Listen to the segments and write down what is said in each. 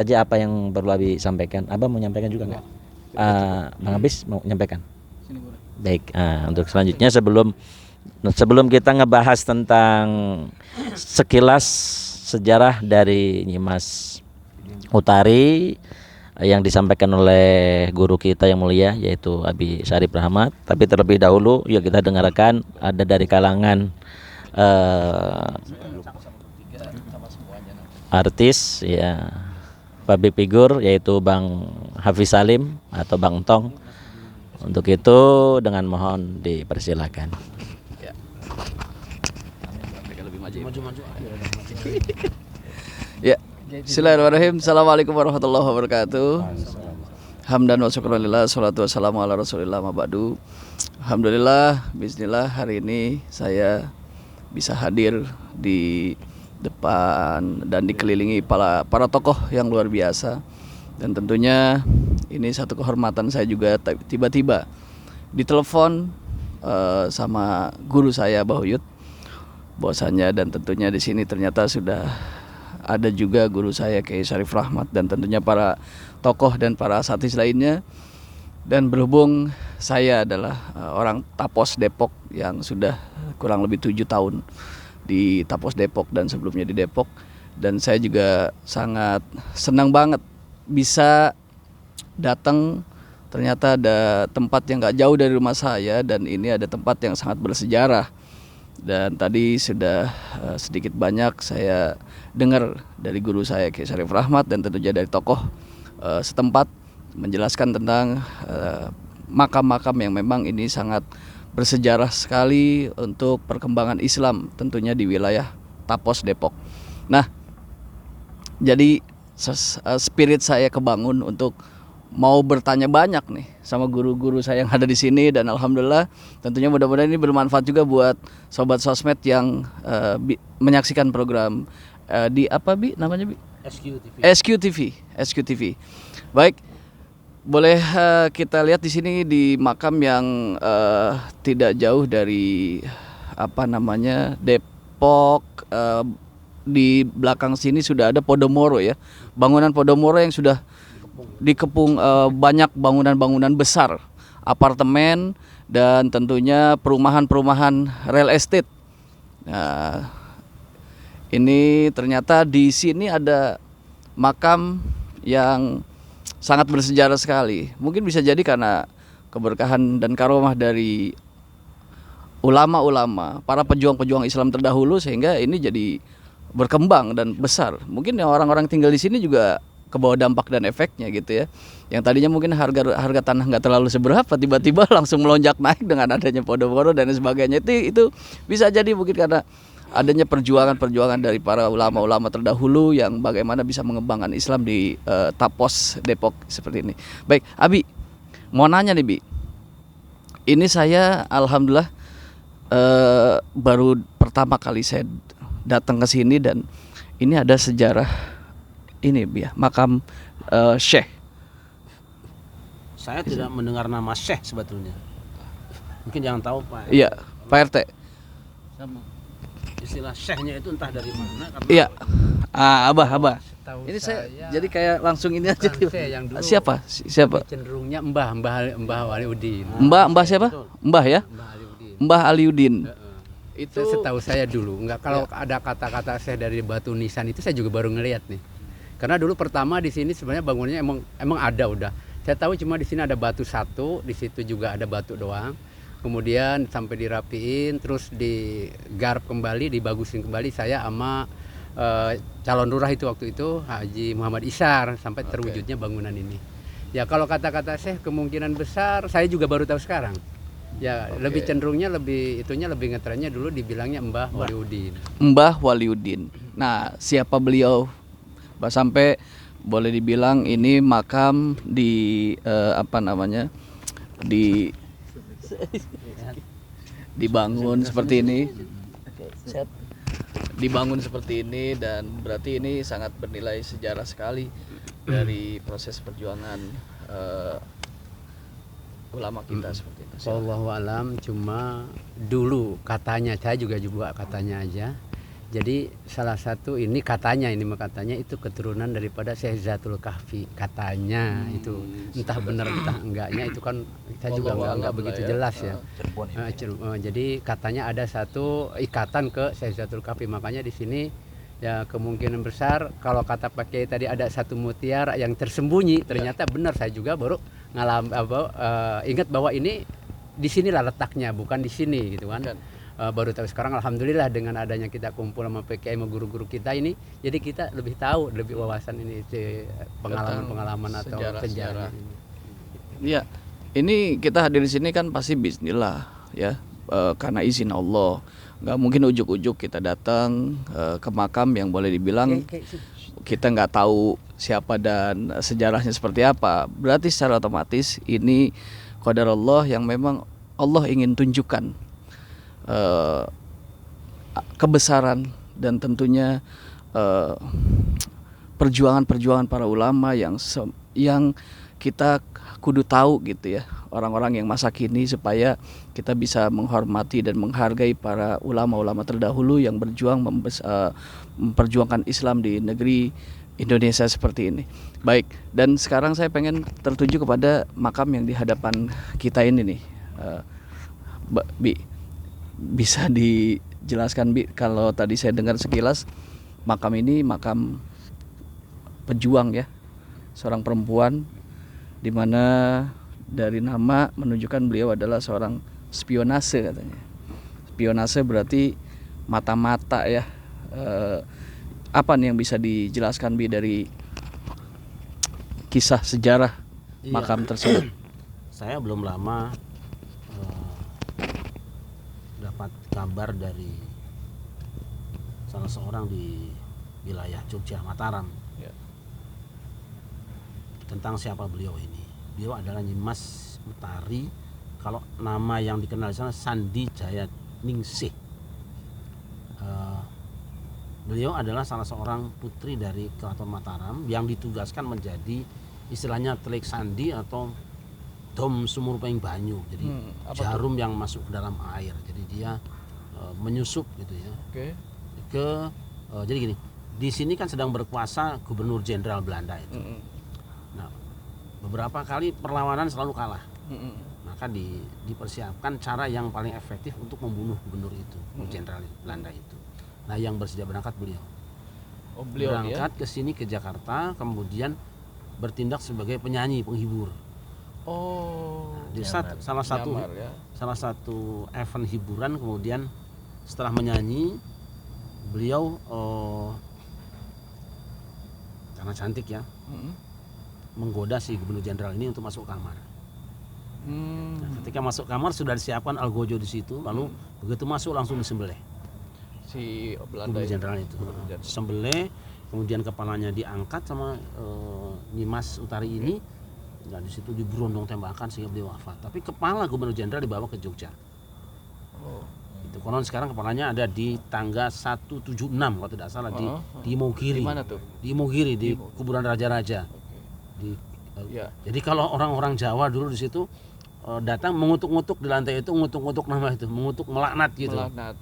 saja apa yang perlu Abi sampaikan. Abang mau menyampaikan juga nggak? Bang Abis mau menyampaikan. Baik, untuk selanjutnya sebelum kita ngebahas tentang sekilas sejarah dari Nyimas Utari yang disampaikan oleh guru kita yang mulia yaitu Abi Syarif Rahmat, tapi terlebih dahulu yuk kita dengarkan ada dari kalangan artis ya, public figure yaitu Bang Hafiz Salim atau Bang Tong. Untuk itu dengan mohon dipersilakan. Ya, bismillahirrahmanirrahim. Assalamualaikum warahmatullahi wabarakatuh. Hamdan wa syukurillah, salatu wassalamu ala rasulillah ma'badu. Alhamdulillah, bismillah, hari ini saya bisa hadir di depan dan dikelilingi para tokoh yang luar biasa. Dan tentunya ini satu kehormatan saya juga tiba-tiba ditelepon sama guru saya Bahuyut bahwasanya, dan tentunya di sini ternyata sudah ada juga guru saya Kiai Syarif Rahmat dan tentunya para tokoh dan para asatidz lainnya. Dan berhubung saya adalah orang Tapos Depok yang sudah kurang lebih 7 tahun di Tapos Depok dan sebelumnya di Depok, dan saya juga sangat senang banget bisa datang. Ternyata ada tempat yang gak jauh dari rumah saya dan ini ada tempat yang sangat bersejarah. Dan tadi sudah sedikit banyak saya dengar dari guru saya Kiai Syarif Rahmat dan tentunya dari tokoh setempat menjelaskan tentang makam-makam yang memang ini sangat bersejarah sekali untuk perkembangan Islam tentunya di wilayah Tapos Depok. Nah, jadi spirit saya kebangun untuk mau bertanya banyak nih sama guru-guru saya yang ada di sini, dan alhamdulillah tentunya mudah-mudahan ini bermanfaat juga buat sobat sosmed yang menyaksikan program di apa Bi namanya Bi? SQTV. Baik, boleh kita lihat di sini di makam yang tidak jauh dari apa namanya Depok. Di belakang sini sudah ada Podomoro ya, bangunan Podomoro yang sudah dikepung banyak bangunan-bangunan besar, apartemen dan tentunya perumahan-perumahan real estate. Nah, ini ternyata di sini ada makam yang sangat bersejarah sekali. Mungkin bisa jadi karena keberkahan dan karomah dari ulama-ulama, para pejuang-pejuang Islam terdahulu, sehingga ini jadi berkembang dan besar. Mungkin orang-orang tinggal di sini juga kebawa dampak dan efeknya gitu ya. Yang tadinya mungkin harga tanah nggak terlalu seberapa, tiba-tiba langsung melonjak naik dengan adanya Podomoro dan sebagainya. Itu bisa jadi mungkin karena adanya perjuangan dari para ulama-ulama terdahulu yang bagaimana bisa mengembangkan Islam di Tapos Depok seperti ini. Baik, Abi, mau nanya nih Bi. Ini saya alhamdulillah baru pertama kali saya datang ke sini, dan ini ada sejarah ini ya, makam Syekh. Saya tidak mendengar nama Syekh sebetulnya. Mungkin jangan tahu Pak. Iya, Pak RT. Istilah Syekhnya itu entah dari mana karena Iya. Abah. Tahu Ini saya jadi kayak langsung ini aja. yang dulu Siapa? cenderungnya Mbah Waliudin. Mbah siapa? Mbah ya? Mbah Waliudin. Mbah Aliudin. Itu setahu saya dulu. Enggak, kalau ada kata-kata Syekh dari Batu Nisan itu saya juga baru ngelihat nih. Karena dulu pertama di sini sebenarnya bangunannya emang ada udah. Saya tahu cuma di sini ada batu satu, di situ juga ada batu doang. Kemudian sampai dirapiin, terus digarap kembali, dibagusin kembali saya sama calon lurah itu waktu itu Haji Muhammad Isyar sampai terwujudnya bangunan ini. Ya kalau kata-kata Syekh kemungkinan besar saya juga baru tahu sekarang. Ya lebih cenderungnya lebih ngetrennya dulu dibilangnya Mbah Waliudin. Mbah Waliudin. Nah, siapa beliau? Sampai boleh dibilang ini makam di dibangun seperti ini. Dibangun seperti ini, dan berarti ini sangat bernilai sejarah sekali dari proses perjuangan ulama kita seperti itu. Wallahu alam, cuma dulu katanya, saya juga katanya aja. Jadi salah satu ini katanya itu keturunan daripada Syekh Zatul Kahfi katanya itu, entah benar entah enggaknya itu kan kita juga enggak begitu jelas ya. Jadi katanya ada satu ikatan ke Syekh Zatul Kahfi, makanya di sini ya kemungkinan besar kalau kata Pak Kiai tadi ada satu mutiara yang tersembunyi, ternyata benar. Saya juga baru ingat bahwa ini di sinilah letaknya, bukan di sini gitu kan. Baru tahu sekarang, alhamdulillah dengan adanya kita kumpul sama PKI sama guru-guru kita ini, jadi kita lebih tahu, lebih wawasan ini pengalaman atau sejarah ini. Iya, ini kita hadir di sini kan pasti bismillah ya, karena izin Allah. Nggak mungkin ujuk-ujuk kita datang ke makam yang boleh dibilang kita nggak tahu siapa dan sejarahnya seperti apa. Berarti secara otomatis ini qadarullah yang memang Allah ingin tunjukkan kebesaran dan tentunya perjuangan para ulama yang kita kudu tahu gitu ya, orang-orang yang masa kini, supaya kita bisa menghormati dan menghargai para ulama-ulama terdahulu yang berjuang memperjuangkan Islam di negeri Indonesia seperti ini. Baik, dan sekarang saya pengen tertuju kepada makam yang di hadapan kita ini nih. Bi, bisa dijelaskan Bi, kalau tadi saya dengar sekilas makam ini makam pejuang ya, seorang perempuan, di mana dari nama menunjukkan beliau adalah seorang spionase katanya. Spionase berarti mata-mata ya. Apa nih yang bisa dijelaskan Bi dari kisah sejarah makam tersebut? Saya belum lama dapat kabar dari salah seorang di wilayah Jogja, Mataram, tentang siapa beliau ini. Beliau adalah Nyimas Utari, kalau nama yang dikenal di sana Sandi Jaya Ningsih. Beliau adalah salah seorang putri dari Keraton Mataram yang ditugaskan menjadi istilahnya telik sandi atau dom sumur peng banyu. Jadi jarum yang masuk ke dalam air. Jadi dia menyusup gitu ya. Jadi gini, di sini kan sedang berkuasa Gubernur Jenderal Belanda itu. Nah, beberapa kali perlawanan selalu kalah. Maka dipersiapkan cara yang paling efektif untuk membunuh gubernur itu, Jenderal Belanda itu. Nah, yang bersedia berangkat beliau. Berangkat ke sini ke Jakarta, kemudian bertindak sebagai penyanyi penghibur. Di salah satu event hiburan, kemudian setelah menyanyi beliau karena cantik ya, menggoda si Gubernur Jenderal ini untuk masuk kamar. Nah, ketika masuk kamar sudah disiapkan algojo di situ, lalu begitu masuk langsung disembelih si Belanda Jenderal itu. Sembelih, kemudian kepalanya diangkat sama Nyimas Utari ini. Nah, di situ diberondong tembakan sehingga beliau wafat. Tapi kepala Gubernur Jenderal dibawa ke Jogja. Itu konon sekarang kepalanya ada di tangga 176 kalau tidak salah, di Imogiri. Di mana tuh? Di Imogiri, di kuburan raja-raja. Jadi kalau orang-orang Jawa dulu di situ datang mengutuk-ngutuk di lantai itu, ngutuk-ngutuk nama itu, mengutuk, melaknat gitu. Nah,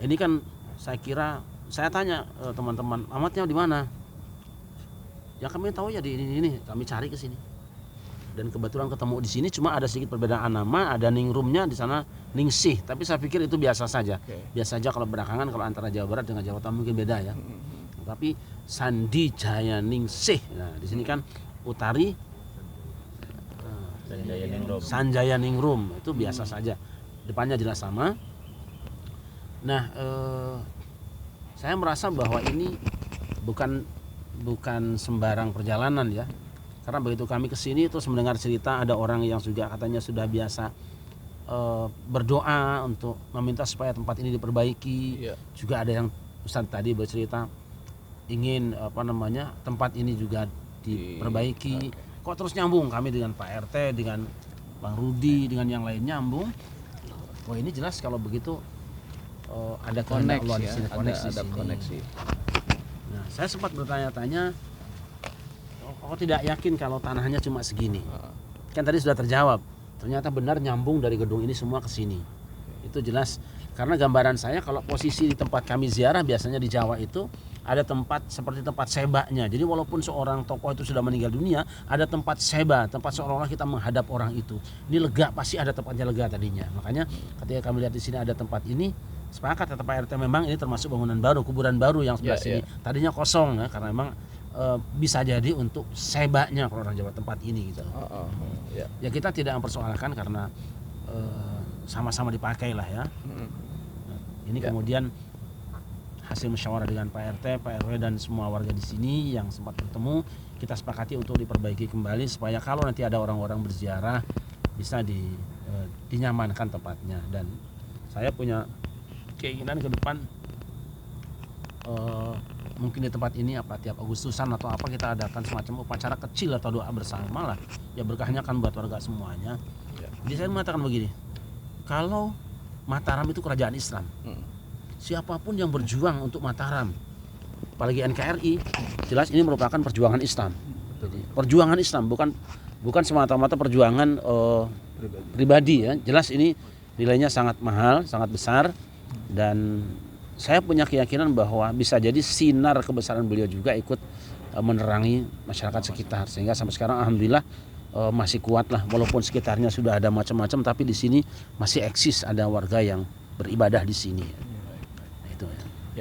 ini kan saya tanya teman-teman, amatnya di mana? Ya kami tahu ya di ini, kami cari ke sini. Dan kebetulan ketemu di sini, cuma ada sedikit perbedaan nama, ada Ningrumnya di sana Ningsih, tapi saya pikir itu biasa saja. Biasa saja kalau belakangan, kalau antara Jawa Barat dengan Jawa Tengah mungkin beda ya. Tapi Sandi Jaya Ningsih. Nah, di sini kan Utari Sanjaya Ningrum, itu biasa saja. Depannya jelas sama. Nah, saya merasa bahwa ini bukan sembarang perjalanan ya. Karena begitu kami kesini terus mendengar cerita ada orang yang juga katanya sudah biasa berdoa untuk meminta supaya tempat ini diperbaiki. Juga ada yang Ustaz tadi bercerita ingin tempat ini juga diperbaiki. Kok terus nyambung kami dengan Pak RT, dengan Bang Rudi, dengan yang lain nyambung. Wah, ini jelas kalau begitu ada kehendak Allah di sini, ada koneksi. Nah, saya sempat bertanya-tanya, kok tidak yakin kalau tanahnya cuma segini? Kan tadi sudah terjawab. Ternyata benar nyambung dari gedung ini semua ke sini. Itu jelas Karena gambaran saya kalau posisi di tempat kami ziarah biasanya di Jawa itu ada tempat seperti tempat sebanya. Jadi walaupun seorang tokoh itu sudah meninggal dunia, ada tempat seba, tempat seolah-olah kita menghadap orang itu. Ini lega, pasti ada tempatnya lega tadinya. Makanya ketika kami lihat di sini ada tempat ini, sepakat kata Pak RT memang ini termasuk bangunan baru, kuburan baru yang sebelah sini. Tadinya kosong ya, karena memang bisa jadi untuk sebanya kalau orang Jawa tempat ini gitu. Ya kita tidak mempersoalkan karena sama-sama dipakai lah ya. Ini kemudian hasil musyawarah dengan Pak RT, Pak RW dan semua warga di sini yang sempat bertemu, kita sepakati untuk diperbaiki kembali supaya kalau nanti ada orang-orang berziarah bisa dinyamankan tempatnya. Dan saya punya keinginan ke depan mungkin di tempat ini tiap Agustusan atau apa kita adakan semacam upacara kecil atau doa bersama lah. Ya berkahnya kan buat warga semuanya. Jadi saya mengatakan begini, kalau Mataram itu kerajaan Islam, siapapun yang berjuang untuk Mataram, apalagi NKRI, jelas ini merupakan perjuangan Islam. Jadi, perjuangan Islam bukan semata-mata perjuangan pribadi ya. Jelas ini nilainya sangat mahal, sangat besar, dan saya punya keyakinan bahwa bisa jadi sinar kebesaran beliau juga ikut menerangi masyarakat sekitar, sehingga sampai sekarang alhamdulillah masih kuat lah, walaupun sekitarnya sudah ada macam-macam, tapi di sini masih eksis ada warga yang beribadah di sini.